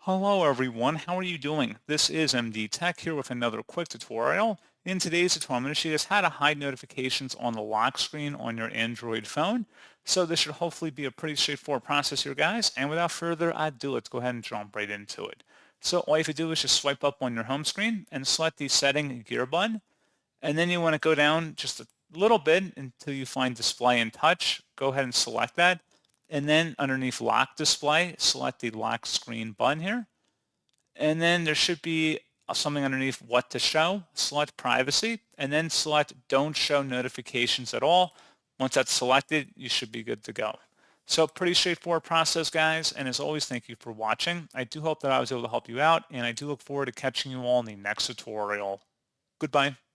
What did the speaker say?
Hello everyone, how are you doing? This is MD Tech here with another quick tutorial. In today's tutorial, I'm going to show you guys how to hide notifications on the lock screen on your Android phone. So this should hopefully be a pretty straightforward process here, guys. And without further ado, let's go ahead and jump right into it. So all you have to do is just swipe up on your home screen and select the setting gear button. And then you want to go down just a little bit until you find display and touch. Go ahead and select that. And then underneath lock display, select the lock screen button here. And then there should be something underneath what to show. Select privacy and then select don't show notifications at all. Once that's selected, you should be good to go. So pretty straightforward process, guys. And as always, thank you for watching. I do hope that I was able to help you out, and I do look forward to catching you all in the next tutorial. Goodbye.